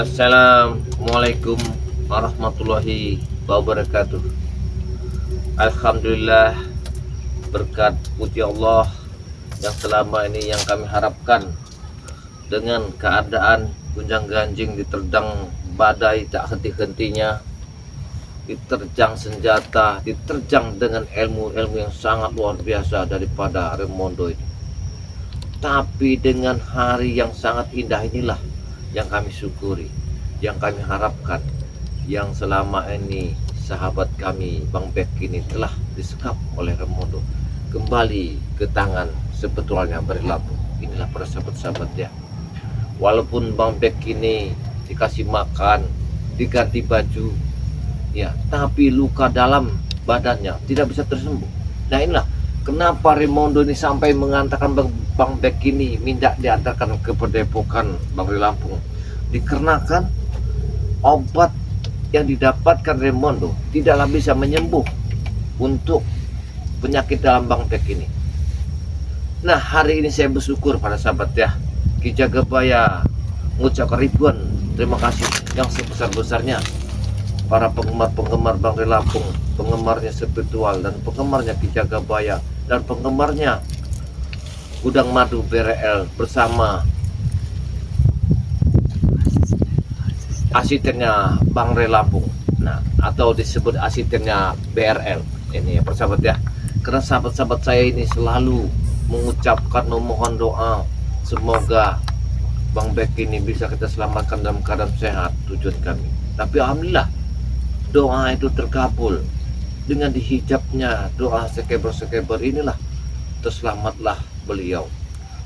Assalamualaikum warahmatullahi wabarakatuh. Alhamdulillah, berkat puji Allah yang selama ini yang kami harapkan, dengan keadaan gunjang-ganjing diterjang badai tak henti-hentinya, diterjang senjata, diterjang dengan ilmu-ilmu yang sangat luar biasa daripada Raimondo ini. Tapi dengan hari yang sangat indah inilah yang kami syukuri, yang kami harapkan, yang selama ini sahabat kami Bang Bek ini telah disekap oleh Raimondo kembali ke tangan sebetulnya berlabuh. Inilah para sahabat-sahabat ya. Walaupun Bang Bek ini dikasih makan, diganti baju, ya, tapi luka dalam badannya tidak bisa tersembuh. Nah inilah kenapa Raimondo ini sampai mengantarkan Bang Bek ini minta diantarkan ke Padepokan Bang Lampung, dikarenakan obat yang didapatkan Raimondo tidaklah bisa menyembuh untuk penyakit dalam Bang Bek ini. Nah hari ini saya bersyukur pada sahabat ya, Ki Jagabaya mengucapkan ribuan terima kasih yang sebesar-besarnya para penggemar Bang Lampung, penggemarnya spiritual dan penggemarnya Ki Jagabaya dan penggemarnya Gudang Madu BRL bersama asistennya Bang Lampung. Nah, atau disebut asistennya BRL. Ini ya persahabat ya. Karena sahabat-sahabat saya ini selalu mengucapkan memohon doa semoga Bang Bek ini bisa kita selamatkan dalam keadaan sehat, tujuan kami. Tapi alhamdulillah doa itu terkabul dengan dihijabnya doa sekeber-sekeber inilah terselamatlah beliau.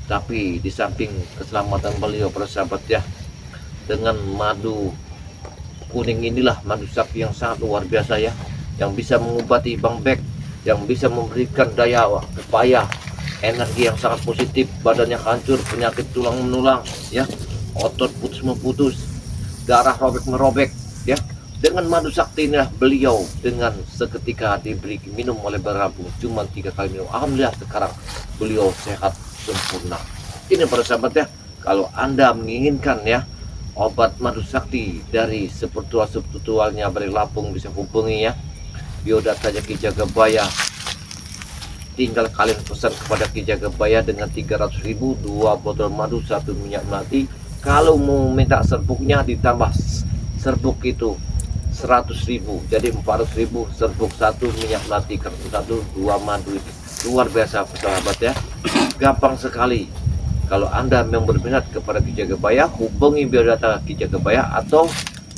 Tapi di samping keselamatan beliau para sahabat ya, dengan madu kuning inilah, madu sakti yang sangat luar biasa ya, yang bisa mengobati Bang Bek, yang bisa memberikan daya upaya, energi yang sangat positif, badannya hancur, penyakit tulang menulang ya, otot putus memutus, darah robek merobek ya. Dengan madu sakti inilah beliau dengan seketika diberi minum oleh Lampung, cuma 3 kali minum. Alhamdulillah sekarang beliau sehat sempurna. Ini para sahabat ya, kalau Anda menginginkan ya obat madu sakti dari spiritualnya Lampung, bisa hubungi ya biodatanya Ki Jagabaya. Tinggal kalian pesan kepada Ki Jagabaya dengan 300.000, 2 botol madu, 1 minyak melati. Kalau mau minta serbuknya ditambah serbuk itu 100.000, jadi 400.000 serbuk 1 minyak melati, kertas 1, 2 madu itu. Luar biasa sahabat ya, gampang sekali. Kalau Anda memang berminat kepada Ki Jagabaya, hubungi biodata Ki Jagabaya atau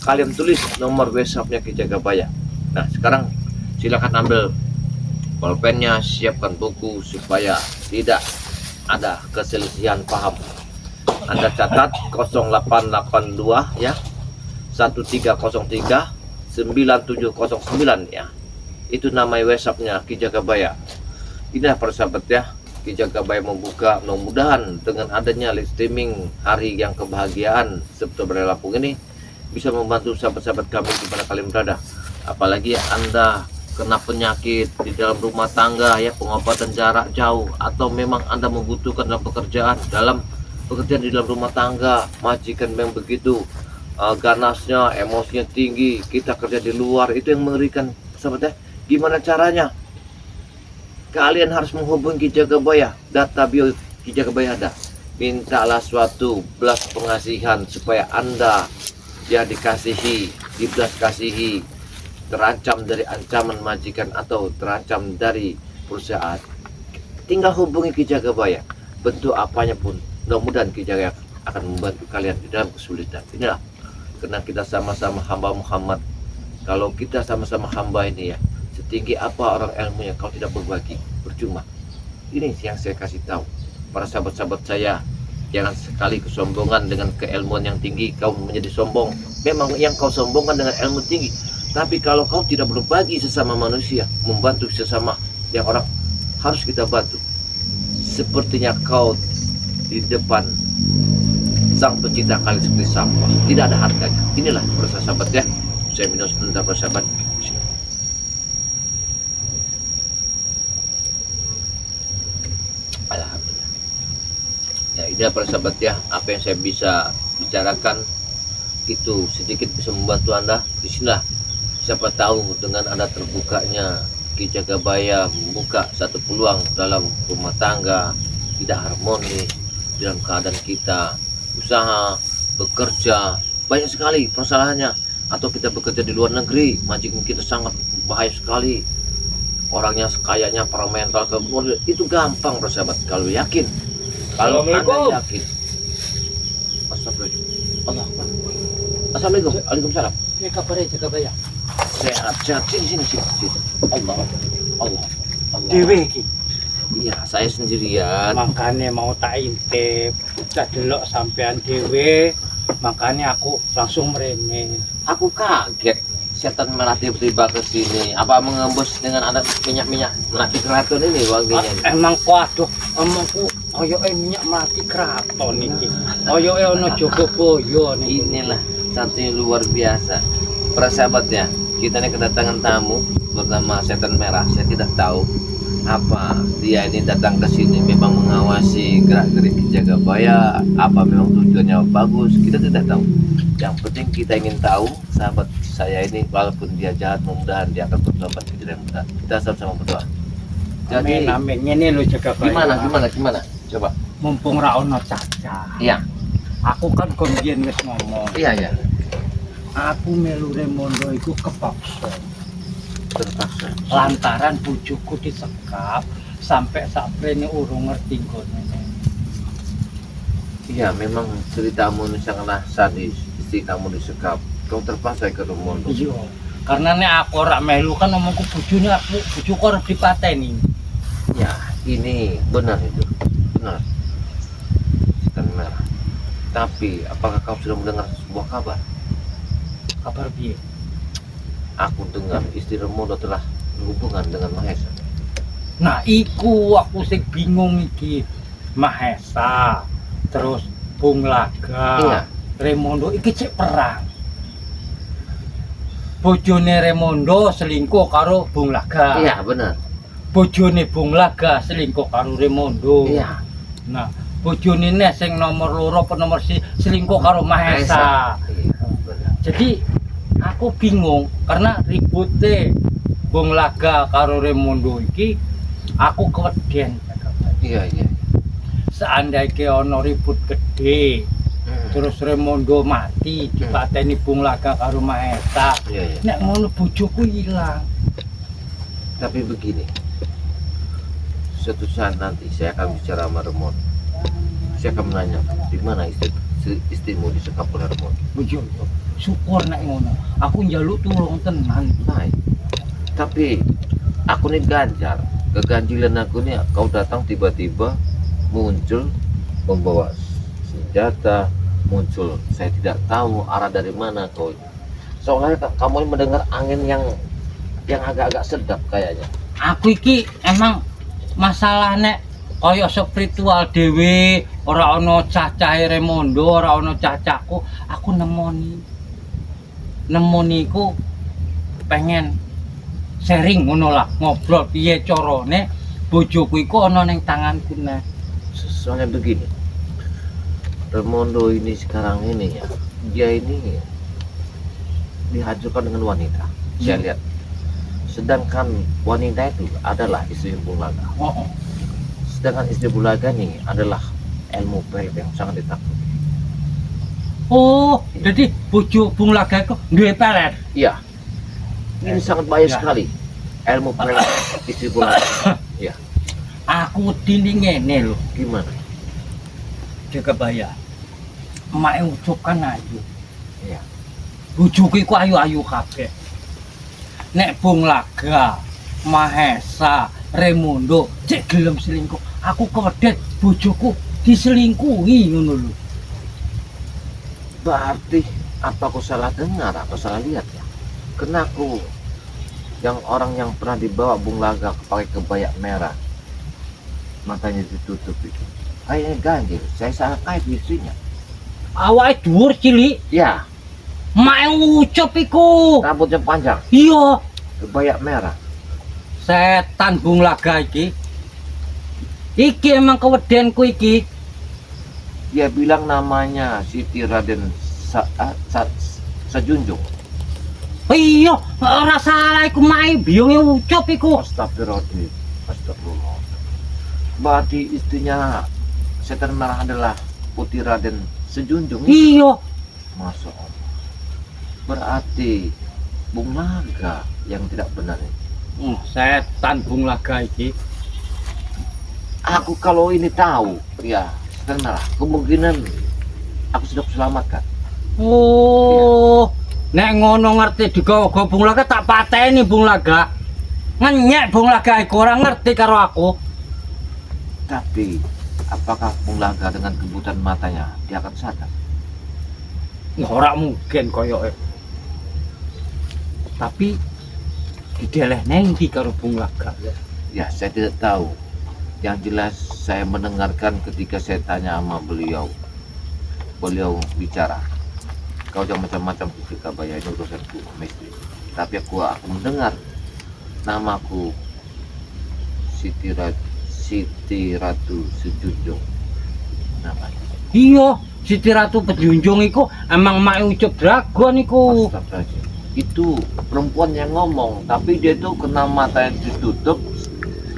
kalian tulis nomor WhatsApp-nya Ki Jagabaya. Nah sekarang silakan ambil pulpennya, siapkan buku supaya tidak ada keselisihan paham. Anda catat 0882 ya, 1303 9709 ya. Itu nama WhatsApp-nya Ki Jagabaya. Inilah persahabat ya, Ki Jagabaya membuka, mudah-mudahan dengan adanya live streaming hari yang kebahagiaan September Lampung ini bisa membantu sahabat-sahabat kami di mana kalian berada. Apalagi Anda kena penyakit di dalam rumah tangga ya, pengobatan jarak jauh, atau memang Anda membutuhkan dalam pekerjaan di dalam rumah tangga, majikan memang begitu ganasnya, emosinya tinggi, kita kerja di luar, itu yang mengerikan sahabat ya. Gimana caranya? Kalian harus menghubungi Ki Jagabaya, data bio Ki Jagabaya ada. Mintalah suatu belas pengasihan supaya Anda ya dikasihi, dibelas kasihi, terancam dari ancaman majikan atau terancam dari perusahaan. Tinggal hubungi Ki Jagabaya, bentuk apanya pun, mudah-mudahan Ki Jagabaya akan membantu kalian di dalam kesulitan. Inilah karena kita sama-sama hamba Muhammad. Kalau kita sama-sama hamba ini ya, setinggi apa orang ilmunya kalau tidak berbagi, percuma. Ini yang saya kasih tahu para sahabat-sahabat saya, jangan sekali kesombongan dengan keilmuan yang tinggi kau menjadi sombong. Memang yang kau sombongkan dengan ilmu tinggi, tapi kalau kau tidak berbagi sesama manusia, membantu sesama yang orang, harus kita bantu. Sepertinya kau di depan Sang Pencipta kalian seperti sampah, tidak ada harganya. Inilah proses sahabat ya. Saya minum sebentar persahabat. Alhamdulillah. Ya ini persahabat ya, apa yang saya bisa bicarakan itu sedikit bisa membantu Anda, disinilah siapa tahu dengan Anda terbukanya Ki Jagabaya membuka satu peluang dalam rumah tangga tidak harmonis, dalam keadaan kita usaha, bekerja, banyak sekali permasalahannya. Atau kita bekerja di luar negeri, majikan kita sangat bahaya sekali, orangnya kayaknya para mental itu gampang bersahabat kalau yakin. Kalau Anda yakin. Astagfirullah. Allah Akbar. Assalamualaikum. Waalaikumsalam. Ini kabarnya Jagabaya. Sehat. Sini. Allah. Dewe iki. Iya, saya sendirian. Makanya mau tak intip, tak delok sampean dewe. Makanya aku langsung meremeh. Aku kaget. Setan merah tiba-tiba ke sini. Apa mengembus dengan ada minyak melati keraton ini wanginya? Emang kuaduh, omongku koyoke minyak melati keraton iki. Koyoke ono Jogoboyo niki. Inilah satu yang luar biasa. Para sahabat ya, kita ini kedatangan tamu bernama Setan Merah. Saya tidak tahu apa dia ini datang ke sini memang mengawasi gerak-gerik Ki Jagabaya, apa memang tujuannya bagus, kita tidak tahu. Yang penting kita ingin tahu sahabat saya ini, walaupun dia jahat, mudah-mudahan dia akan bertobat ke jalan mudah. Kita sama-sama berdoa. Jadi Amin. Ini lo Jagabaya. Gimana? Coba. Mumpung ra ono Caca. Iya. Aku kan kondien wis ngomong. Iya. Aku melu Remondo iku kepaksa. Terpaksa. Lantaran bojoku disekap sampai saprene urung ngerti nggone. Iya, memang ceritamu ini sangatlah sadis. Istri kamu disekap, kau terpaksa ke Remondo. Iya. Karena nek aku ora melu kan omongku bojoku harus dipateni. Ya, ini benar itu. Benar. Setan Merah. Tapi apakah kau sudah mendengar sebuah kabar? Kabar piye? Aku dengar istri Remondo telah berhubungan dengan Mahesa. Nah, iku aku sing bingung iki. Mahesa, terus Bung Laga, Iya. Remondo iki cek perang. Bojone Remondo selingkuh karo Bung Laga. Iya, benar. Bojone Bung Laga selingkuh karo Remondo. Iya. Nah, bojone ne sing nomor loro apa nomor selingkuh karo Mahesa. Iya, benar. Jadi aku bingung karena ribute Bung Laga karo Remondo iki aku keweden. Iya. Seandainya ono ribut gede, terus Remondo mati dipateni Bung Laga karo Mahesa. Iya. Nek ngono bojoku ilang. Tapi begini. Suatu saat nanti saya akan bicara sama Remondo. Saya akan menanya, di mana istrimu disekap oleh Remondo? Bojo, syukur nek ngono. Aku njaluk tulung tenan. Baik. Tapi aku nih ganjar. Keganjilan aku nih, kau datang tiba-tiba muncul membawa senjata, muncul saya tidak tahu arah dari mana kau. Soalnya kamu ini mendengar angin yang agak-agak sedap kayaknya. Aku iki emang masalah nek kaya spiritual dhewe, ora ana cacahe Remondo, ora ana cacahku, aku nemoni iku pengen sharing ngono lah, ngobrol piye carane bojoku iku ana ning tanganku nek. Soalnya begini, Remondo ini sekarang ini ya, dia ini dihancurkan dengan wanita. Saya lihat. Sedangkan wanita itu adalah istri Bung Laga. Sedangkan istri Bung Laga ini adalah ilmu pelet yang sangat ditakuti. Oh, jadi bojo Bung Laga iku duwe pelet. Iya. Ini sangat bahaya sekali. Ilmu pelet istri Bung Laga. Iya. Aku dini ngene lho, Gimana? Jagabaya. Emak ucap kan ayu. Iya. Bojoku iku ayu-ayu kabeh. Nek Bung Laga, Mahesa, Remondo cek gelem selingkuh, aku kewedet bojoku diselingkuhi ngono lho. Berarti apa aku salah dengar atau salah lihat ya? Karena aku yang orang yang pernah dibawa Bung Laga pakai kebaya merah, matanya ditutup itu, kayaknya ganjil. Saya sangat kait istrinya. Awake dhuwur cilik, Ya, mak ucap iku. rambutnya panjang, Iya, kebaya merah. setan Bung Laga iki. Iki emang kewedenku iki. Dia bilang namanya Siti Raden Sajunjung. Iya, ora salah iku mae biyonge ucup iku. Astagfirullahaladzim. Astagfirullah. Berarti istrinya Setan Merah adalah Putri Raden Sejunjung. Iya. Masya Allah. Berarti Bung Laga yang tidak benar ini. Setan Bung Laga iki. Aku kalau ini tahu, ya Setan Merah, kemungkinan aku sudah kuselamatkan. Oh, nek ngono ngerti digawa Bung Laga tak pateni Bung Laga. Ngenyek Bung Laga iku ora ngerti karo aku. Tapi apakah Bung Laga dengan kebutaan matanya dia akan sadar? Ora mungkin koyoke. Tapi dideleh neng ndi karo Bung Laga. Ya, saya tidak tahu. Yang jelas saya mendengarkan ketika saya tanya sama beliau. Beliau bicara, kau jangan macam-macam ketika bayar ini urusanku sama istri. Tapi aku mendengar namaku Siti Ratu Sejunjung namanya. Iya, Siti Ratu Pejunjung iku emang mak ucup dragon iku. Astagfirullahaladzim. Itu perempuan yang ngomong, tapi dia tuh kena matanya ditutup,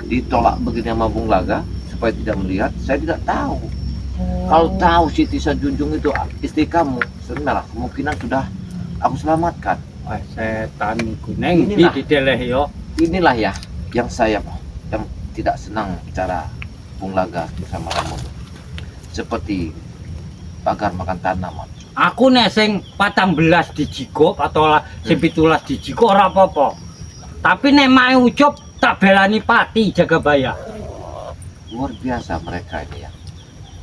ditolak begini sama Bung Laga supaya tidak melihat. Saya tidak tahu. Kalau tahu Siti Sajunjung itu istri kamu, sebenarnya kemungkinan sudah aku selamatkan. Wah, setan iku neng ndi Inilah. dideleh yo. Inilah ya yang saya yang tidak senang cara Bung Laga bersama kamu. Seperti pagar makan tanaman. Aku nek sing 14 dijikop atau sing 17 dijikop ora apa-apa. Tapi nek mae ucup tak belani pati Jagabaya. Luar biasa mereka ini ya.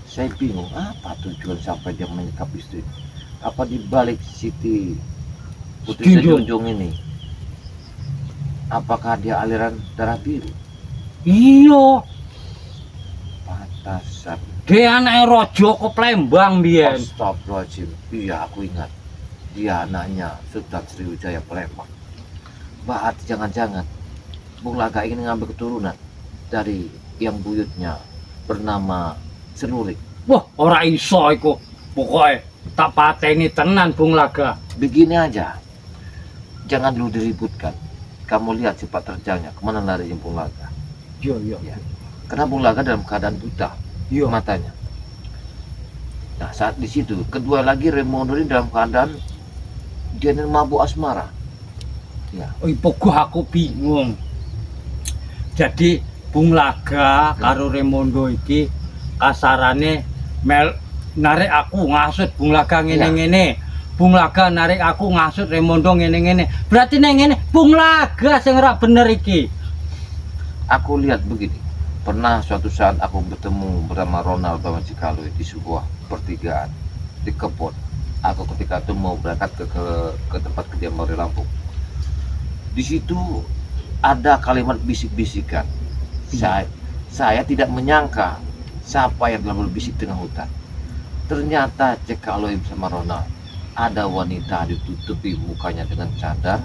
Saya bingung apa tujuan sampai dia menyekap istri. Apa di balik Siti Putri Sejunjung ini? Apakah dia aliran darah biru? Iya, Pantasan. dia anake raja ke Plembang biyen. Astagfirullahaladzim. Iya, aku ingat. Dia anaknya Sultan Sriwijaya Palembang. Berarti jangan-jangan Bung Laga ingin mengambil keturunan dari yang buyutnya bernama Selurik. Wah, ora iso iku. Pokoke tak pateni tenan Bung Laga. Begini aja, jangan dulu diributkan. Kamu lihat cepat terjangnya kemana lari Bung Laga. Iya, iya. Ya. Karena Bung Laga dalam keadaan buta Iya. matanya. Nah, saat di situ kedua lagi Raimondo ini dalam keadaan dia ini mabuk asmara. Ya, Oh, pogo aku bingung. Jadi Bung Laga karo Raimondo iki kasarane narik aku ngasut Bung Laga ngene-ngene. Bung Laga narik aku ngasut Raimondo ngene-ngene. Berarti neng ngene Bung Laga sing ora bener iki. aku lihat begini. Pernah suatu saat aku bertemu bersama Ronald Bamacikalo di sebuah pertigaan di kebun. Aku ketika itu mau berangkat ke tempat kediaman di Lampung. Di situ ada kalimat bisik-bisikan. Saya tidak menyangka siapa yang telah berbisik tengah hutan. Ternyata Cek Aloy bersama Ronald. Ada wanita ditutupi mukanya dengan cadar.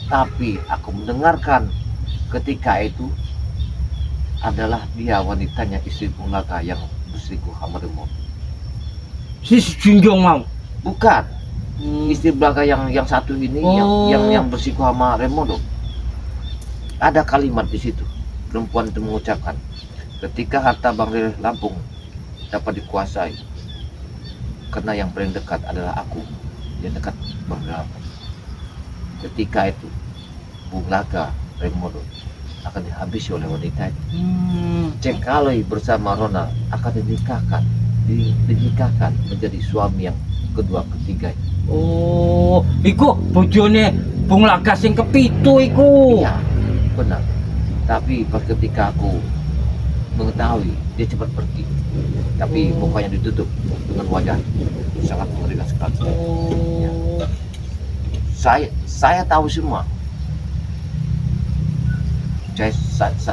Tapi aku mendengarkan ketika itu adalah dia wanitanya istri Bung Laga yang berselingkuh sama Raimondo. Si Junjung mau. Bukan. Istri Laga yang satu ini yang berselingkuh sama Raimondo. Ada kalimat di situ. Perempuan itu mengucapkan, ketika harta Bang Lampung dapat dikuasai, karena yang paling dekat adalah aku, yang dekat Bang Lampung. Ketika itu Bung Laga Raimondo akan dihabisi oleh wanita itu. Cek Aloy bersama Ronald akan dinikahkan menjadi suami yang kedua ketiga. Oh, iku bojone Bung Laga sing kepitu iku. Iya, benar. Tapi pas ketika aku mengetahui, dia cepat pergi. Tapi mukanya ditutup dengan wajah sangat mengerikan sekali. Ya. Oh. Saya tahu semua.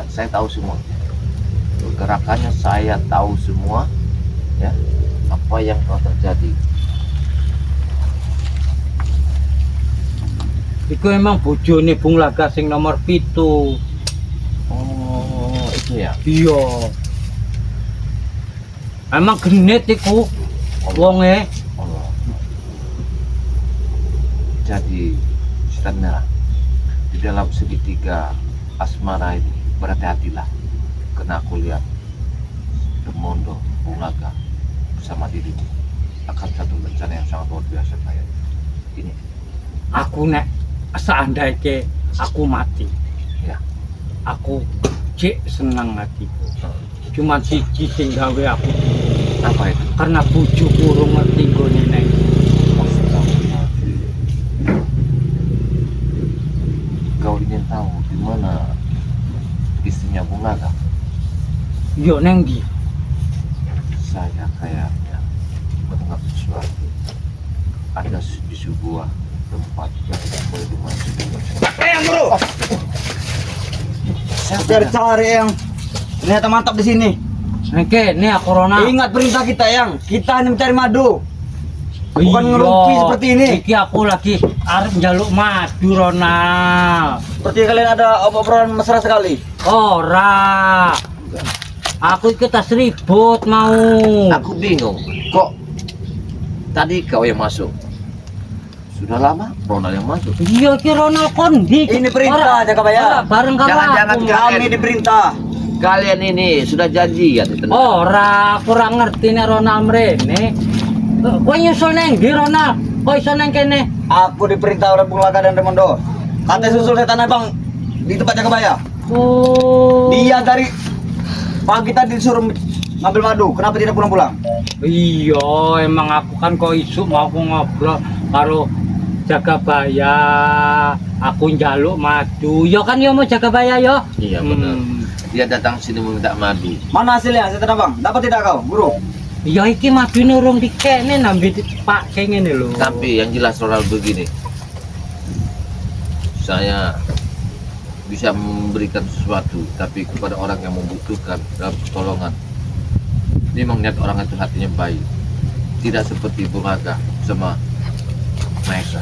Saya tahu semua. Gerakannya saya tahu semua. Ya, apa yang telah terjadi. Iku emang bojone Bung Laga sing nomor 7. Oh, itu ya. Iya. Emang genit iku wonge. Allah. Jadi Setan Merah, di dalam segitiga asmara ini berhati-hatilah, karena aku lihat Remondo, Bulaga bersama dirimu akan satu rencana yang sangat luar biasa kayak ini. Aku nek seandainya aku mati, Ya. aku cek senang hatiku. Cuma siji sing gawe aku Apa itu? karena bojo kurung ngerti nggone nek. Kau ingin tahu di mana istrinya Bulaga? Yo neng ndi? Saya kayaknya mendengar sesuatu. Ada di sebuah tempat yang tidak boleh dimasuki. Bro. Saya cari-cari yang ternyata mantap di sini. Nengke, ini aku Rona. Ingat perintah kita yang kita hanya mencari madu. Bukan ngerupi seperti ini. Iki aku lagi arep njaluk madu Rona. Seperti kalian ada obrolan mesra sekali. Ora. Aku iki tas ribut mau. Aku bingung, kok tadi kau yang masuk? Sudah lama Ronald yang masuk. Iya iki Ronald kondi. Ini perintah, Jakabaya. Bareng karo Jangan-jangan aku. kalian- Kami diperintah. Kalian ini sudah janji ya di tenang. Ora, aku ora ngerti nek Ronald mrene. Kowe nyusul neng ndi Ronald? Kok iso neng kene? Aku diperintah oleh Bulaga dan Remondo. Kata susul setan abang di tempat Jakabaya. Oh. Dia dari pagi tadi disuruh ngambil madu. Kenapa tidak pulang-pulang? Iya, emang aku kan kok isu mau aku ngobrol karo Jakabaya. Aku njaluk madu. Ya kan ya mau Jakabaya ya? Iya benar. Dia datang sini meminta madu. Mana hasilnya setan abang? Dapat tidak kau, guru? Ya iki madune urung dikene nambe Pak kayak ngene lho. Tapi yang jelas Ronald begini. Saya bisa memberikan sesuatu, tapi kepada orang yang membutuhkan dalam pertolongan. Memang niat orang itu hatinya baik. Tidak seperti Bulaga sama Maesa.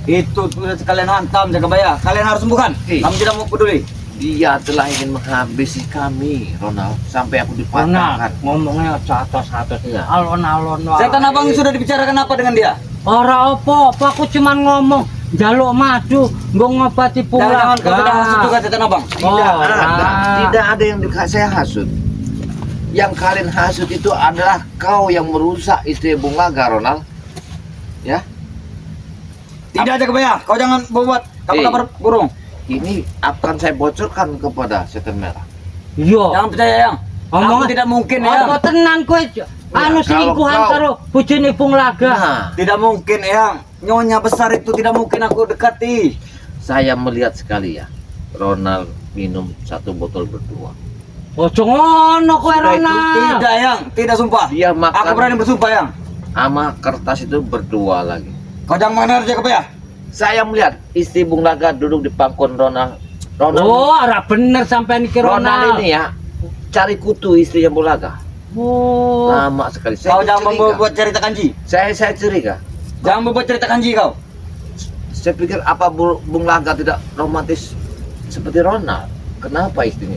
Itu sudah sekalian hantam Jakabaya. Kalian harus sembuhkan. Iya. Kami tidak mau peduli. Dia telah ingin menghabisi kami, Ronald, sampai aku Ronald, dipatahkan. ngomongnya atas-atas. Iya. Alon-alon wae. Setan abang sudah dibicarakan apa dengan dia? Ora apa-apa, aku cuman ngomong njaluk madu, nggo ngobati Jangan-jangan kau sudah hasut juga Bulaga. setan abang. Tidak ada yang saya hasut. Yang kalian hasut itu adalah kau yang merusak istri Bulaga, Ronald. Ya, Tidak Jakabaya. Kau jangan buat kabar burung. ini akan saya bocorkan kepada Setan Merah. Iya. Jangan percaya yang. Omong- Aku tidak mungkin Apa ya. tenan kowe anu kalau selingkuhan kau- karo bojone Bulaga? Nah, Tidak mungkin yang. Nyonya besar itu tidak mungkin aku dekati. saya melihat sekali ya, Ronald minum satu botol berdua. Ojo ngono kowe Sudah itu Ronald. Tidak yang. Tidak sumpah. Dia makan Aku berani bersumpah yang. sama kertas itu berdua lagi. Kau jangan mengenal Jakabaya. Saya melihat istri Bulaga duduk di pangkuan Ronald. Ronald, Oh, ora bener sampean iki Ronald Ronald. ini ya cari kutu istrinya Bulaga. Oh. Lama sekali. Kau Saya jangan curiga. membuat cerita kanji. Saya curiga. Jangan membuat cerita kanji kau. Saya pikir apa Bulaga tidak romantis seperti Ronald. Kenapa istrinya?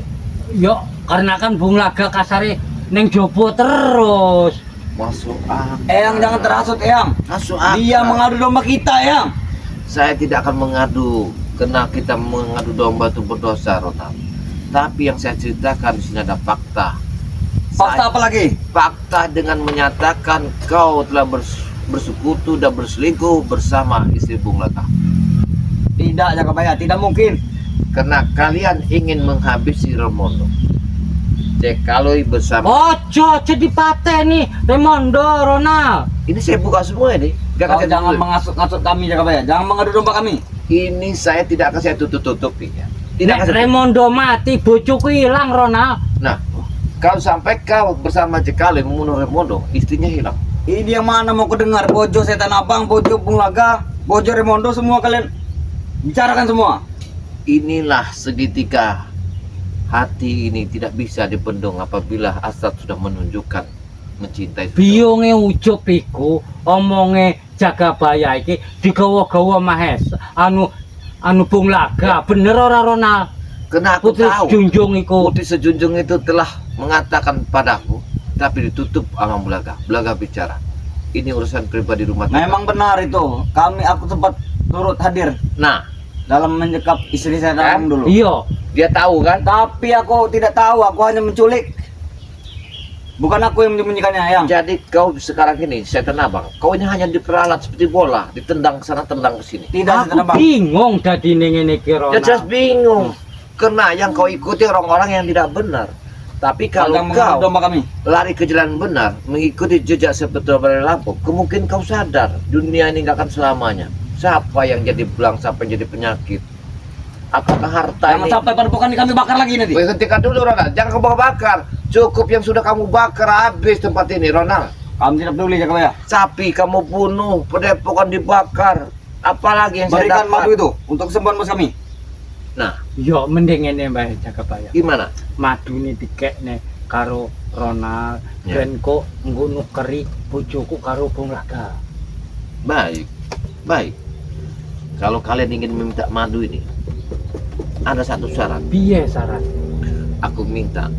Yo, karena kan Bulaga kasare ning jopo terus. Masuk akal. Eyang jangan terhasut Eyang. Masuk akal. Dia mengadu domba kita Eyang. Saya tidak akan mengadu, karena kita mengadu domba itu berdosa, Ronald. Tapi yang saya ceritakan di sini ada fakta. Fakta apa lagi? Fakta dengan menyatakan kau telah bersekutu dan berselingkuh bersama istri Bulaga. Tidak Jakabaya. Tidak mungkin. Karena kalian ingin menghabisi Remondo. Cekaloi bersama. Ojo jadi pateni Remondo Ronald. Ini saya buka semua ini. Gak Kau akan saya jangan tutup. mengasut-ngasut kami Jakabaya. Jangan mengadu domba kami. Ini saya tidak akan saya tutup-tutupi ya. Tidak Nek akan saya tutup. Remondo mati bojoku hilang Ronald. Nah, kalau sampai kau bersama Cekaloi membunuh Remondo, istrinya hilang. Ini yang mana mau kedengar? Bojo setan abang, bojo Bulaga, bojo Remondo, semua kalian bicarakan semua. Inilah segitiga hati ini tidak bisa dibendung apabila hasrat sudah menunjukkan mencintai. Biyunge ujub iku omonge Jakabaya iki digawa-gawa Mahes. Anu Bulaga, bener ora Ronald? Karena aku Putri tahu Junjung iku. Putri Sejunjung itu telah mengatakan padaku, tapi ditutup sama Bulaga. Bulaga bicara. Ini urusan pribadi rumah tangga. Memang benar itu. Aku sempat turut hadir Nah, dalam menyekap istri saya Kan? dulu. Iya. dia tahu kan? Tapi aku tidak tahu, aku hanya menculik. Bukan aku yang menyembunyikannya, Yang. Jadi kau sekarang ini setan abang. Kau ini hanya diperalat seperti bola, ditendang ke sana, tendang ke sini. Tidak, Aku Setan Abang. bingung tadi ngene iki Ya Ronald. jelas bingung. Karena yang kau ikuti orang-orang yang tidak benar. Tapi kalau Sedang mengadu kau domba kami. lari ke jalan benar, mengikuti jejak seperti Balai Lampung, kemungkinan kau sadar dunia ini nggak akan selamanya. Siapa yang jadi belang, siapa yang jadi penyakit? Apakah harta Jangan ini? sampai padepokan kami bakar lagi nanti. Woi, hentikan dulu Ronald, jangan kau bakar. Cukup yang sudah kamu bakar, habis tempat ini Ronald. Kami tidak peduli, Jakabaya. Sapi kamu bunuh, padepokan dibakar. Apalagi yang Berikan saya dapat? madu itu untuk kesembuhan bos kami. Nah, Yo mending ngene Mbah Jakabaya. gimana? Madu ini dikekne karo Ronald Ya. dan kok nggo nukeri bojoku karo Bung Laga. Baik, baik. Kalau kalian ingin meminta madu ini, ada satu syarat. Piye syarat? Aku minta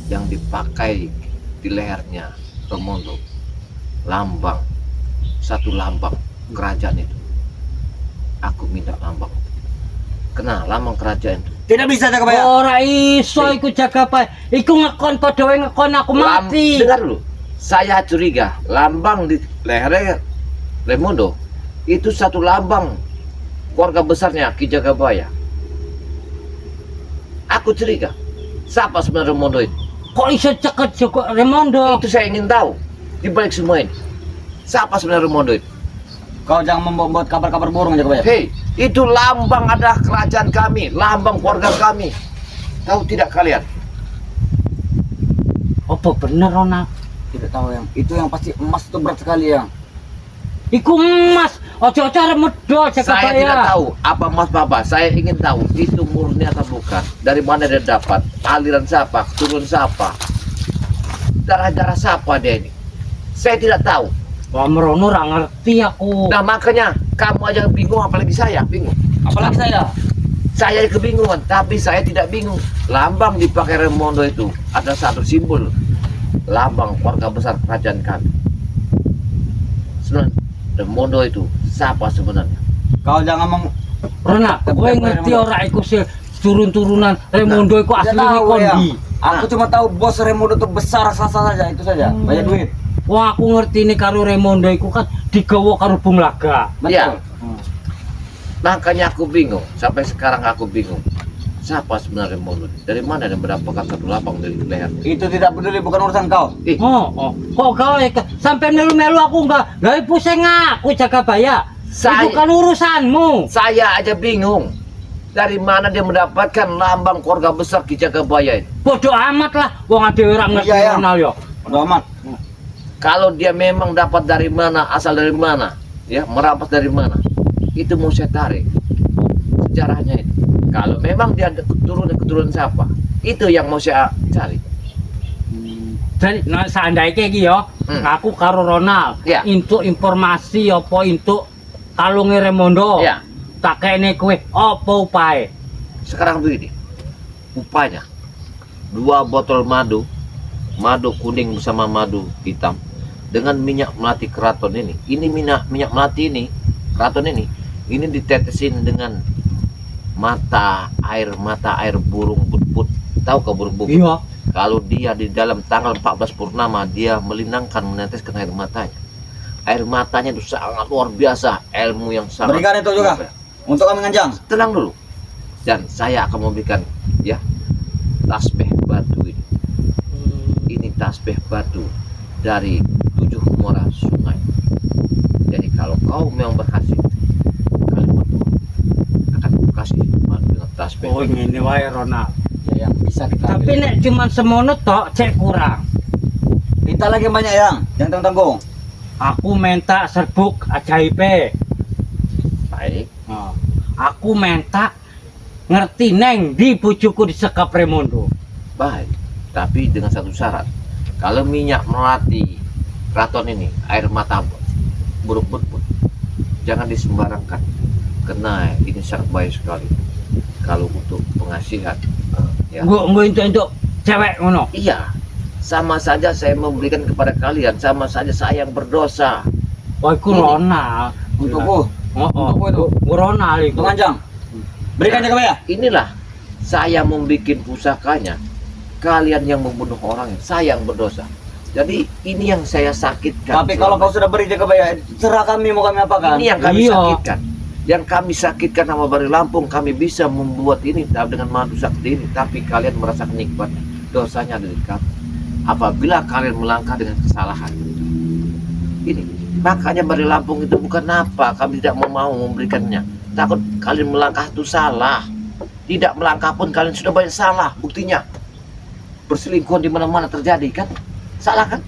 yang dipakai di lehernya Remondo, lambang, satu lambang kerajaan itu. Aku minta lambang. Kenal lambang kerajaan itu? Tidak bisa, Jakabaya. Ora iso iku Jakabaya. Iku ngekon padha wae ngekon aku mati. Dengar dulu. Saya curiga lambang di leher Remondo itu satu lambang keluarga besarnya Ki Jagabaya. Aku curiga. Siapa sebenarnya Remondo itu? Kok iso ceket Joko Remondo? Itu saya ingin tahu. Di balik semua ini. Siapa sebenarnya Remondo itu? Kau jangan membuat kabar-kabar burung, Jakabaya. Hei, itu lambang adalah kerajaan kami, lambang keluarga kami. Tahu tidak kalian? Apa bener Ronald? Tidak tahu, Yang. Itu yang pasti emas itu berat sekali, Yang. Iku emas, ojo-ojo arep medhot Saya Jakabaya. tidak tahu apa mas bapak. Saya ingin tahu itu murni atau bukan. Dari mana dia dapat? Aliran siapa? Turun siapa? Darah-darah siapa dia ini? Saya tidak tahu. Wah merono ora ngerti aku. Nah makanya kamu aja bingung, apalagi saya bingung. Apalagi saya. Saya kebingungan, tapi saya tidak bingung. Lambang dipakai Remondo itu ada satu simbol, lambang keluarga besar kerajaan kami. Sebenarnya Remondo itu siapa sebenarnya? Kau jangan Ronald, kowe ngerti ora iku sih turun-turunan Remondo iku Tidak asline tahu, kondi. Yang. Aku cuma tahu bos Remondo itu besar raksasa saja, itu saja. Banyak duit. Wah aku ngerti nih karo Remondo iku kan digawa karo Bung Laga. Iya. Hmm. Makanya aku bingung, sampai sekarang aku bingung. Siapa sebenarnya Remondo? Dari mana dia mendapatkan satu lambang dari leher? Itu tidak peduli, bukan urusan kau. Ih, Oh, kok gawe sampai melu-melu aku enggak gawe pusing aku Jakabaya. Saya- Itu kan urusanmu. saya aja bingung. Dari mana dia mendapatkan lambang keluarga besar Ki Jagabaya ini? Bodoh amat lah, wong ade ora ngerti Iya, Yang. Ronald yo. Udah amat. Kalau dia memang dapat dari mana, asal dari mana, ya merampas dari mana, itu mau saya tarik sejarahnya itu. Kalau memang dia keturunan siapa, itu yang mau saya cari. Jadi nah seandainya iki yo, aku karo Ronald Iya. untuk informasi apa untuk kalunge Remondo. Ya, Tak kene kowe apa upae? sekarang begini, upanya 2 botol madu, madu kuning bersama madu hitam, dengan minyak melati keraton ini. Ini minyak melati ini, keraton ini ditetesin dengan mata air burung put-put. Tahu ke burung put? Iya. Kalau dia di dalam tanggal 14 purnama, dia melinangkan, meneteskan air matanya. Air matanya itu sangat luar biasa, ilmu yang sangat. Berikan itu juga. Untuk kami nganjang. Tenang dulu. Dan saya akan memberikan ya tasbih batu ini. Ini tasbih batu dari 7 muara sungai. Jadi kalau kau memang berhasil, kalian berdua akan kasih madu dengan tasbih. Oh ngene wae Ronald. Ya, Yang bisa kita. Tapi nek cuman semono tok cek kurang. Minta lagi banyak, yang tanggung-tanggung. Aku minta serbuk ajaib. Baik. Nah, aku minta ngerti neng di bojoku disekap Remondo. Baik, tapi dengan satu syarat. Kalau minyak melati keraton ini, air mata buruk put, jangan disembarangkan. Karena ini sangat baik sekali. Kalau untuk pengasihan, ya. Nggo untuk cewek ngono. Iya, sama saja saya memberikan kepada kalian, sama saja saya yang berdosa. Wah, iku Ini. Ronald. Untukku, Oh, itu. Ronald iku. Tukang Anjang. Berikan Jaka Baya. Inilah saya membuat pusakanya, kalian yang membunuh orang, saya yang berdosa. Jadi ini yang saya sakitkan. Tapi kalau kau sudah beri Jaka Baya, serah kami mau kami apakan. ini yang kami Iya. sakitkan. Yang kami sakitkan sama Bari Lampung, kami bisa membuat ini dengan madu sakti ini, tapi kalian merasa nikmatnya. Dosanya ada di kami. Apabila kalian melangkah dengan kesalahan. Ini makanya Bari Lampung itu bukan apa, kami tidak mau memberikannya. Takut kalian melangkah itu salah. Tidak melangkah pun kalian sudah banyak salah. Buktinya perselingkuhan di mana-mana terjadi kan? Salah kan?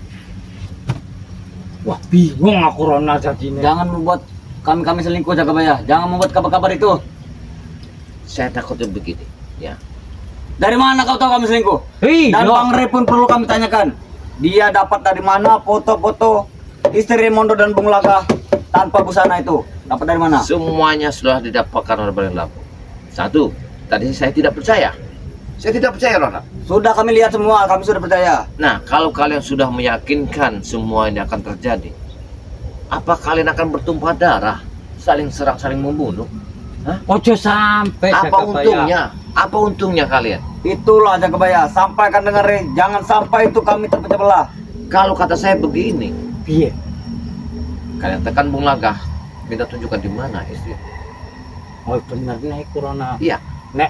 Wah, bingung aku Ronald jadinya. Jangan membuat kami selingkuh Jaka Baya. Jangan membuat kabar-kabar itu. Saya takutnya begini, ya. Dari mana kau tahu kami selingkuh? Iya. Dan Bang Re pun perlu kami tanyakan. Dia dapat dari mana foto-foto istri Mondo dan Bung Laka tanpa busana itu? Dapat dari mana? Semuanya sudah didapatkan oleh Bari Lampung. Satu, tadi saya tidak percaya. Saya tidak percaya, Ronald. Sudah kami lihat semua, kami sudah percaya. Nah, kalau kalian sudah meyakinkan semua ini akan terjadi, apa kalian akan bertumpah darah, saling serang, saling membunuh? Ojo sampai Apa Jaka Baya. untungnya? Apa untungnya kalian? Itulah Jaka Baya, sampaikan dengar Re. Jangan sampai itu kami terpecah belah. Kalau kata saya begini, Piye? kalian tekan Bung Lagah, minta tunjukkan di mana istri. Oh bener nek iku Ronald. Iya. Nek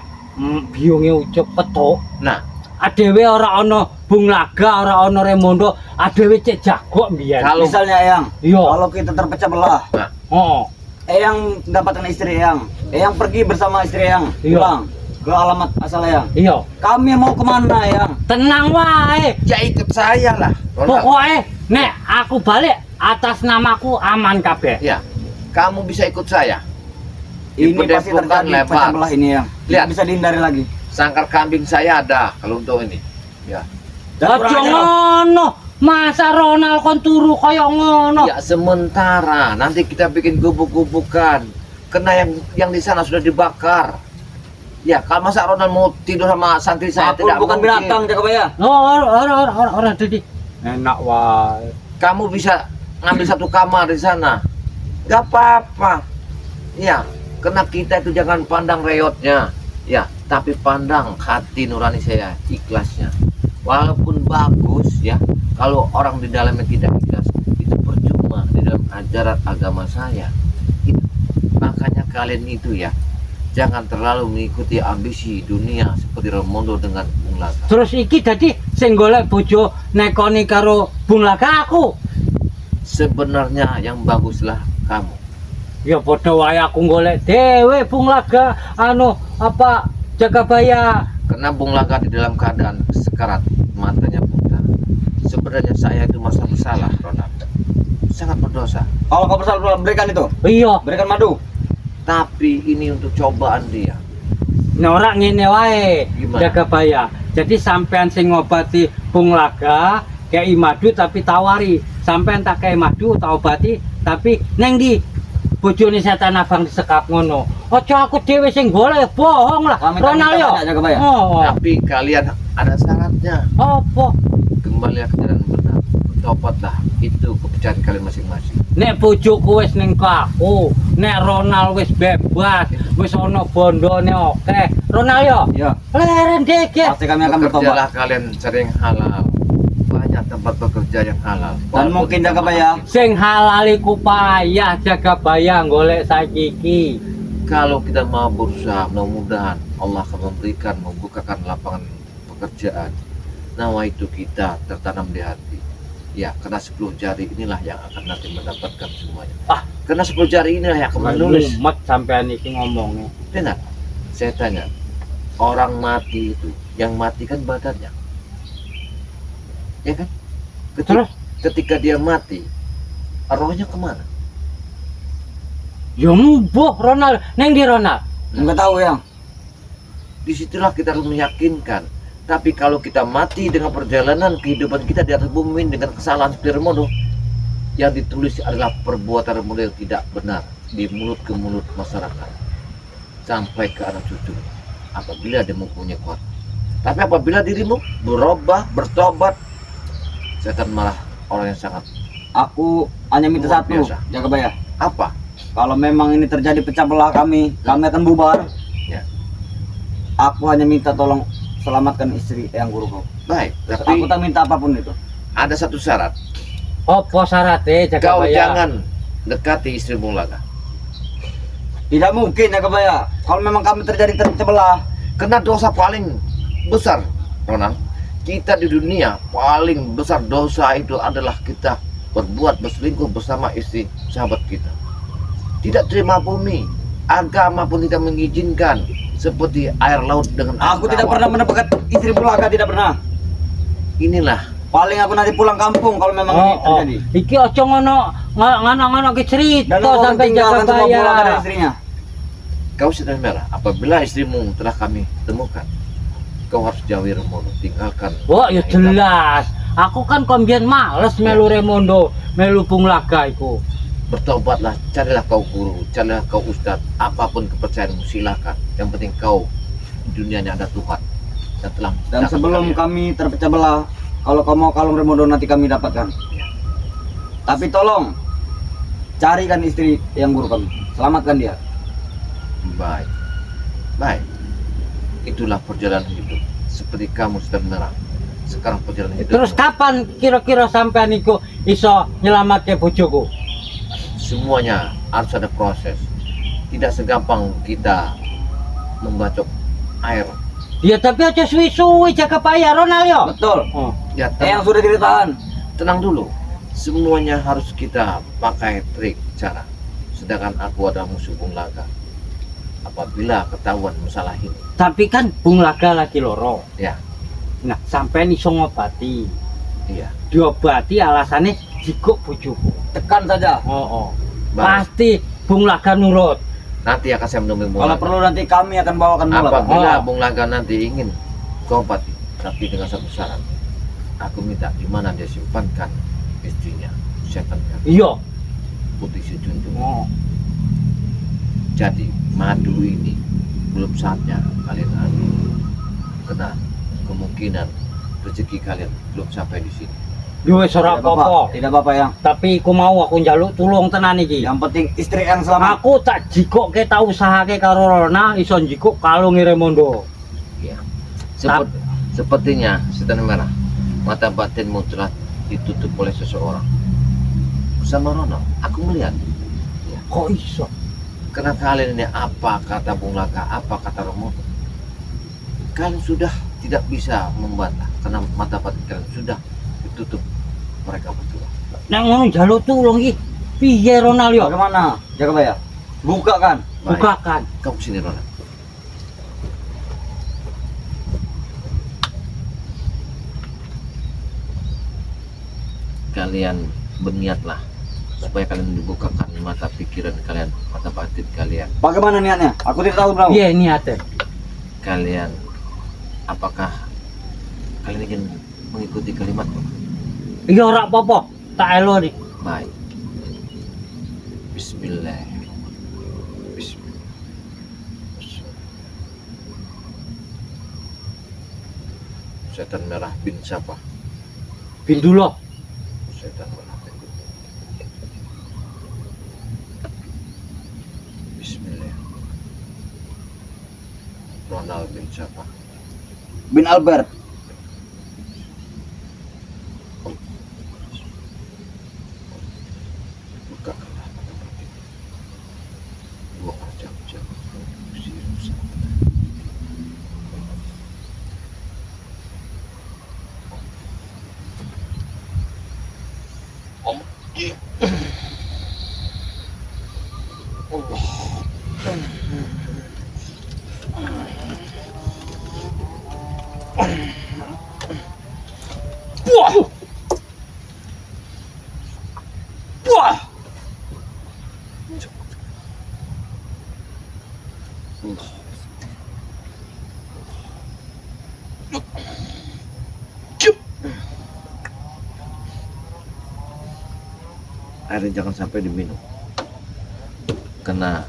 biunge ucap petuk. Nah, Adewe ora ana Bung Laga, ora ana Remondo, adewe cek jago mbiyen. Kalau- Misalnya Eyang, Iya. kalau kita terpecah belah, Oh, Eyang dapatkan istri Eyang. Eyang pergi bersama istri Eyang, Iya. pulang ke alamat asal Eyang. iya. Kami mau kemana Eyang? Tenang wae. ya ikut saya lah, Ronald. Pokoknya nek aku balik atas namaku aman kabeh. Ya, kamu bisa ikut saya. Ini Di pasti Padepokan terjadi lebar. pecah belah ini Eyang. Lihat. Tidak bisa dihindari lagi. Sangkar kambing saya ada kalau untuk ini. Ya. Dan Aja kurang ajar. ngono. Masa Ronald kon turu kaya ngono? Ya sementara nanti kita bikin gubuk-gubukan. Kena yang di sana sudah dibakar. Ya, kalau masa Ronald mau tidur sama santri saya Aku tidak bukan mungkin. binatang Jaka Baya. Ora jadi. Enak wae. Kamu bisa ngambil satu kamar di sana. Gak apa-apa. Ya, kena kita itu jangan pandang reotnya. Ya, tapi pandang hati nurani saya, ikhlasnya. Walaupun bagus ya, kalau orang di dalamnya tidak ikhlas, itu percuma di dalam ajaran agama saya. Itu. Makanya kalian itu ya, jangan terlalu mengikuti ambisi dunia seperti Remondo dengan Bung Laka. Terus iki dadi sing golek bojo nekoni karo Bung Laga aku. Sebenarnya yang baguslah kamu. Ya padha wae aku golek dhewe Bung Laga apa Jaka Baya. Karena Bung Laka di dalam keadaan sekarat, matanya buta. Sebenarnya saya itu masa bersalah, Ronald. Sangat berdosa. Kalau kau bersalah berikan itu, Iya, berikan madu. Tapi ini untuk cobaan dia. nek ora ngene wae Gimana? Jaka Baya. Jadi sampean sing ngobati Bung Laga kei madu tapi tawari. Sampean tak kei madu tak obati tapi neng di bojone setan abang disekap ngono. Aja aku dhewe sing golek, bohong lah. Kami Ronald yo. Jaka Baya. Oh, Tapi kalian ada syaratnya. apa? Kembali ke jalan benar. Bertobatlah. Itu kepercayaan kalian masing-masing. Nek bojoku wis ning aku, nek Ronald wis bebas, wis ana bondone oke. Ronald yo. Iya, Leren dek. pasti kami akan bertobat. Bekerjalah kalian cari yang halal. Banyak tempat bekerja yang halal. Dan mungkin Jaka Baya, Sing halal iku payah Jaka Baya golek saiki. Kalau kita mau berusaha, mudah-mudahan Allah akan memberikan, membukakan lapangan pekerjaan. Nawa itu kita tertanam di hati. Ya, karena 10 jari inilah yang akan nanti mendapatkan semuanya. Karena 10 jari inilah yang akan menulis. Mumet sampean iki ngomongnya. Dengar, saya tanya, orang mati itu, yang mati kan badannya. Ya kan? Terus? Ketika dia mati, rohnya kemana? Ya mbuh Ronald, neng di Ronald. enggak tahu Yang. Disitulah kita harus meyakinkan. Tapi kalau kita mati dengan perjalanan kehidupan kita di atas bumi dengan kesalahan seperti Remondo, yang ditulis adalah perbuatan Remondo yang tidak benar di mulut ke mulut masyarakat sampai ke anak cucu apabila dia mempunyai kuat. Tapi apabila dirimu berubah, bertobat, Setan malah orang yang sangat Aku hanya minta Luar satu, biasa. Jakabaya. apa? Kalau memang ini terjadi pecah belah kami akan bubar. Ya. Aku hanya minta tolong selamatkan istri yang guruku. Baik, Aku tapi tak minta apapun itu. ada satu syarat. Apa syaratnya Kau Jakabaya? jangan dekati istri Bung Laga. Tidak mungkin Jakabaya. Kalau memang kami terjadi terpecah belah, Karena dosa paling besar, Ronald, kita di dunia paling besar dosa itu adalah kita berbuat berselingkuh bersama istri sahabat kita. Tidak terima bumi, agama pun tidak mengizinkan, seperti air laut dengan air aku tidak tawar. pernah mendapatkan istri Bulaga, tidak pernah. Inilah Paling aku nanti pulang kampung kalau memang ini terjadi. Iki ojo ngono ki cerita Dan aku akan sampai tinggalkan semua Bulaga dan Jakabaya. istrinya. kau sedang merah. Apabila istrimu telah kami temukan, kau harus jauhi Remono, tinggalkan. Wah, ya yang hitam. jelas. Aku kan kombien males melu Remondo, melu Bung Laga iku. Bertobatlah, carilah kau guru, carilah kau ustadz, apapun kepercayaanmu silakan. Yang penting kau di dunianya ada Tuhan yang telah Dan menciptakan sebelum kalian. kami terpecah belah, kalau kau mau kalung Remondo nanti kami dapatkan. Tapi tolong carikan istri yang guru kami, selamatkan dia. Baik, baik. Itulah perjalanan hidup. Seperti kamu sedang menerang. Sekarang perjalanan hidup. Terus kapan kira-kira sampean iku iso nyelamatke bojoku? Semuanya harus ada proses. Tidak segampang kita membacok air. Ya tapi aja suwi-suwi Jakabaya Ronald yo. Betul. Oh. Ya, Yang tenang, sudah ditahan. tenang dulu. Semuanya harus kita pakai trik cara. Sedangkan aku adalah musuh Bung Laga. Apabila ketahuan masalah ini, Tapi kan Bung Laga lagi loro. ya, Nah, sampean iso ngobati. iya, Diobati alasannya jikuk bojoku. Tekan saja. Oh. baik. Pasti Bung Laga nurut. Nanti akan saya menemui Bung Kalau Laga. perlu nanti kami akan bawakan bola. Apabila Oh. Bung Laga nanti ingin kompati, tapi dengan satu syarat, aku minta di mana dia simpankan istrinya, setan kan, Iya. putih sejunjung. Oh. Jadi madu ini belum saatnya kalian ambil, karena kemungkinan rezeki kalian belum sampai di sini. Yo wis ora Tidak apa-apa, apa-apa. tidak apa-apa yang. Tapi aku mau aku njaluk tulung tenan iki. Yang penting istri yang selamat. Aku tak jikokke tak usahake karo Rona iso jikuk kalung Remondo. Ya. Sepertinya setan merah, mata batinmu telah ditutup oleh seseorang. Bersama Rono, aku melihat. Kok iso? Karena kalian ini apa kata Bung Laga, apa kata Romo, kalian sudah tidak bisa membantah karena mata batin kalian sudah ditutup mereka berdua. Nek ngono njaluk tulung iki piye Ronald yo? Bagaimana? Jakabaya. Buka kan? Baik, Bukakan. kau kesini Ronald. Kalian berniatlah supaya kalian dibukakan mata pikiran kalian, mata batin kalian. Bagaimana niatnya? Aku tidak tahu, Bro. Piye niate? Kalian, apakah kalian ingin mengikuti kalimatku? Iya ora apa-apa. Tak elo nih. Baik. Bismillah. Bismillah. Setan merah bin siapa? Bindulo. Setan merah bin. Bismillah. Ronald bin siapa? Bin Albert. Bukakanlah mata batin. Buang jam-jam. Usir rusak. Om. Allah. Wah. Wah. Allah. Airnya jangan sampai diminum, karena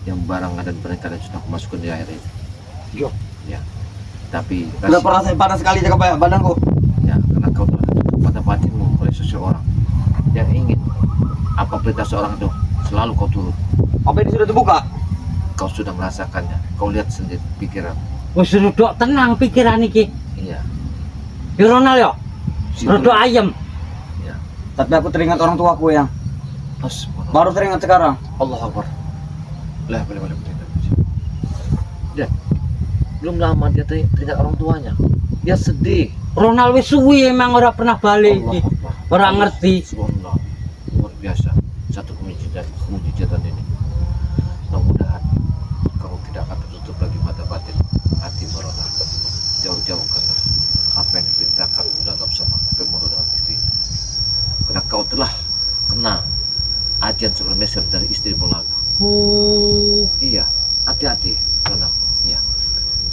yang barang dan barang kalian sudah aku masukkan di air ini. Yo. Ya, tapi Sudah pernah saya panas sekali Jakabaya badanku. ya karena kau telah perintah seorang itu selalu kau turut. Apa ini sudah terbuka? Kau sudah merasakannya. Kau lihat sendiri pikiran. Wis rudok tenang pikiran iki. Iya. Yo Ronald yo. Si Rudok ayem. Iya. Tapi aku teringat orang tuaku yang Astagfirullah. baru teringat sekarang. Allah Akbar. Lah boleh. Dan belum lama dia teringat orang tuanya. Dia sedih. Ronald wis suwi emang ora pernah balik iki. Akbar. Ora ngerti. Subhanallah. Luar biasa. Satu kemujizatan ini. Mudah-mudahan kamu tidak akan tertutup lagi mata batin hati Ronald. Jauh-jauhkan apa yang diperintahkan Bulaga bersama Remondo dengan istrinya. Karena kau telah kena ajian supermeser dari istri Bulaga. Iya, hati-hati Ronald. Iya.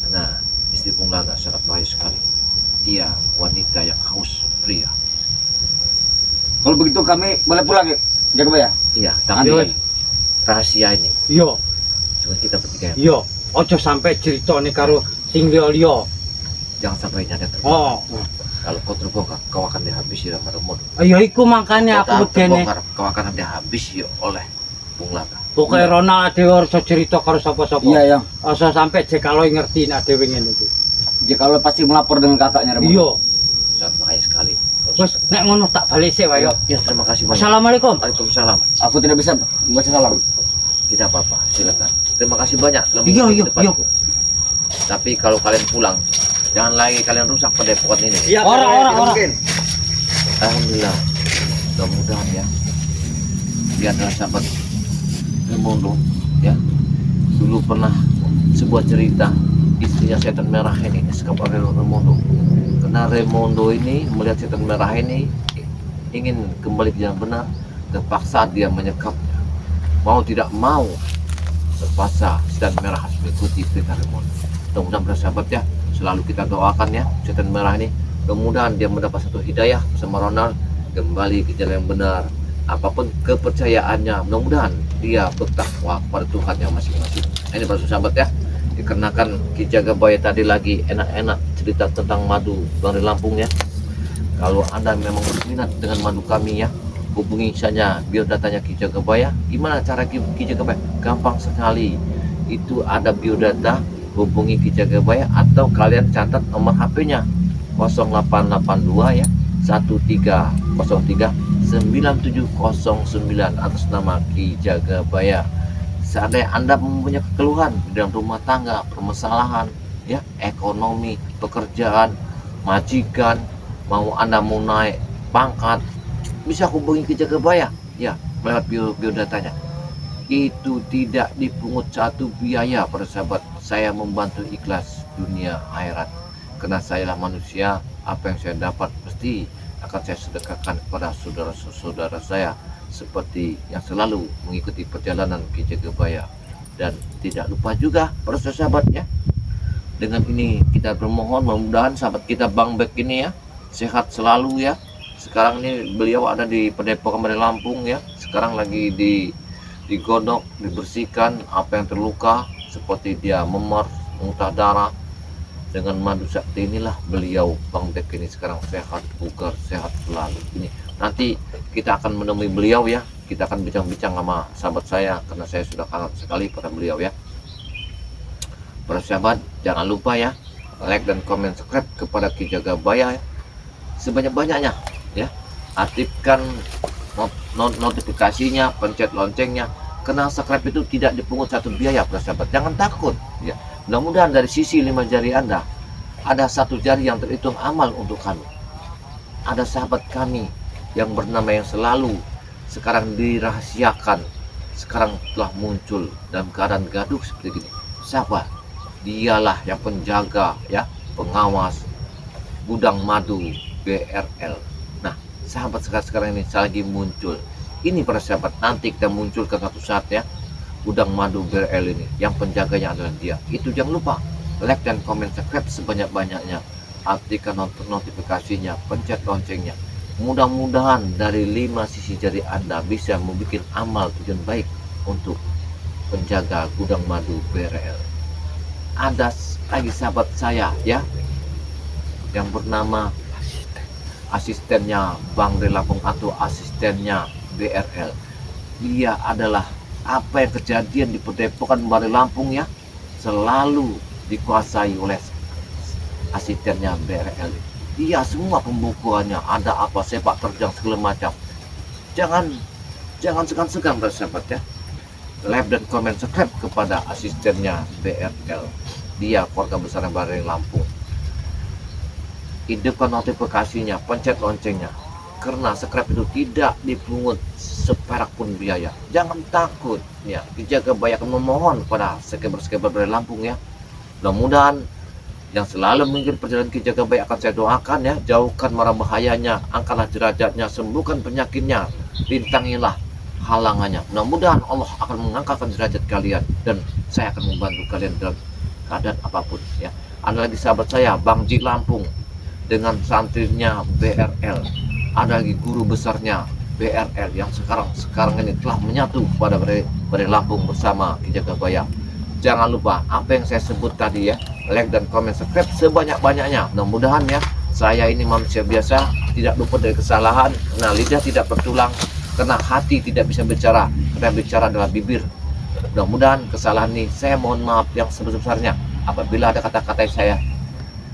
Karena istri Bulaga sangat baik sekali. Dia wanita yang haus pria. Kalau begitu kami boleh pulang ya, Jagabaya? Iya, Andi. tapi rahasia ini Yo, cuma kita bertiga. yo. Ojo sampai ceritane karo sing liya-liya. Jangan sampai nyadar. Oh. Kalau kau terbongkar, kau akan dihabisi sama Remondo. Ya iku makanya aku begene. Terbongkar, kau akan dihabisi oleh Bulaga. Pokoke Ronald dhewe ora usah cerita karo sapa-sapa. Iya, yang. Asa sampai jek kalau ngerti nek dhewe ngene iki. Jika lo pasti melapor dengan kakaknya Remondo. Iya. Sangat bahaya sekali. Wes nek ngono tak balik sik wae yo. Ya, terima kasih banyak. Assalamualaikum. Waalaikumsalam. Aku tidak bisa membaca salam. Tidak apa-apa, silakan. Terima kasih banyak telah Iya, mengikuti iya, tempatku. Tapi kalau kalian pulang, jangan lagi kalian rusak padepokan ini. Siap, Ora, Jagabaya, ora, tidak ora. mungkin. Alhamdulillah. Mudah-mudahan ya. Dia adalah sahabat Remondo, ya. Dulu pernah sebuah cerita istrinya setan merah ini disekap oleh Remondo. Karena Remondo ini melihat setan merah ini ingin kembali ke jalan benar, terpaksa dia menyekapnya. Mau tidak mau, terpaksa setan merah harus mengikuti perintah Remondo. Mudah-mudahan bersahabat ya, selalu kita doakan ya setan merah ini. Mudah-mudahan dia mendapat satu hidayah bersama Ronald, kembali ke jalan yang benar. Apapun kepercayaannya, mudah-mudahan dia bertakwa pada Tuhannya masing-masing. Ini bersahabat ya. Dikarenakan Ki Jagabaya tadi lagi enak-enak cerita tentang madu dari Lampung ya. Kalau Anda memang berminat dengan madu kami ya, hubungi saja biodatanya Ki Jagabaya. Gimana cara Ki Jagabaya? Gampang sekali. Itu ada biodata, hubungi Ki Jagabaya atau kalian catat nomor HP-nya 0882 ya 1303 9709 atas nama Ki Jagabaya. Seandainya Anda mempunyai keluhan di dalam rumah tangga, permasalahan, ya, ekonomi, pekerjaan, majikan, mau Anda mau naik pangkat, bisa hubungi Ki Jagabaya, ya, lewat biodatanya. Itu tidak dipungut satu biaya, para sahabat. Saya membantu ikhlas dunia akhirat. Karena sayalah manusia, apa yang saya dapat pasti akan saya sedekahkan kepada saudara-saudara saya, seperti yang selalu mengikuti perjalanan Ki Jagabaya. Dan tidak lupa juga para sahabat ya, dengan ini kita bermohon mudah-mudahan sahabat kita Bang Bek ini ya sehat selalu ya. Sekarang ini beliau ada di Padepokan dari Lampung ya, sekarang lagi digodok, dibersihkan apa yang terluka, seperti dia memar, muntah darah. Dengan madu sakti inilah beliau Bang Bek ini sekarang sehat, bugar, sehat selalu. Ini nanti kita akan menemui beliau ya, kita akan bincang-bincang sama sahabat saya karena saya sudah kangen sekali pada beliau ya. Para sahabat jangan lupa ya, like dan komen subscribe kepada Ki Jagabaya ya, sebanyak-banyaknya ya. Aktifkan notifikasinya, pencet loncengnya, karena subscribe itu tidak dipungut satu biaya para sahabat. Jangan takut ya. Mudah-mudahan dari sisi 5 jari Anda ada satu jari yang terhitung amal untuk kami. Ada sahabat kami yang bernama yang selalu sekarang dirahasiakan, sekarang telah muncul dalam keadaan gaduh seperti ini. Siapa? Dialah yang penjaga ya, pengawas gudang madu BRL. Nah, sahabat sekarang ini lagi muncul. Ini para sahabat, nanti kita munculkan satu saat ya, gudang madu BRL ini, yang penjaganya adalah dia. Itu jangan lupa like dan komen subscribe sebanyak-banyaknya, aktifkan notifikasinya, pencet loncengnya. Mudah-mudahan dari 5 sisi jari Anda bisa membuat amal tujuan baik untuk penjaga gudang madu BRL. Ada lagi sahabat saya ya, yang bernama asistennya Bang Dari Lampung atau asistennya BRL. dia adalah apa yang kejadian di Padepokan Bari Lampung ya, selalu dikuasai oleh asistennya BRL. Dia semua pembukuannya, ada apa sepak terjang segala macam. Jangan segan-segan bersahabat ya. Like dan komen subscribe kepada asistennya BRL. Dia keluarga besar Bari Lampung. Hidupkan notifikasinya, pencet loncengnya. Karena subscribe itu tidak dipungut seperak pun biaya. Jangan takut ya. Dijaga banyak memohon pada subscriber Bari Lampung ya. Mudah-mudahan yang selalu mengikuti perjalanan Kijaga Baik akan saya doakan ya. Jauhkan mara bahayanya, angkatlah derajatnya, sembuhkan penyakitnya, rintangilah halangannya. Mudah-mudahan Allah akan mengangkatkan derajat kalian dan saya akan membantu kalian dalam keadaan apapun ya. Ada lagi sahabat saya Bang Ji Lampung dengan santrinya BRL. Ada lagi guru besarnya BRL yang sekarang ini telah menyatu pada Bari Lampung bersama Kijaga Bayang. Jangan lupa apa yang saya sebut tadi ya, like dan komen subscribe sebanyak-banyaknya. Mudah-mudahan ya, saya ini manusia biasa, tidak luput dari kesalahan. Nah, lidah tidak bertulang, karena hati tidak bisa bicara, karena bicara adalah bibir. Mudah-mudahan kesalahan ini saya mohon maaf yang sebesar-besarnya. Apabila ada kata-kata saya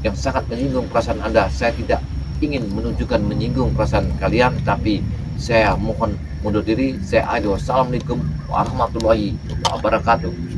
yang sangat menyinggung perasaan Anda, saya tidak ingin menunjukkan menyinggung perasaan kalian, tapi saya mohon mundur diri. Saya Wassalamualaikum warahmatullahi wabarakatuh.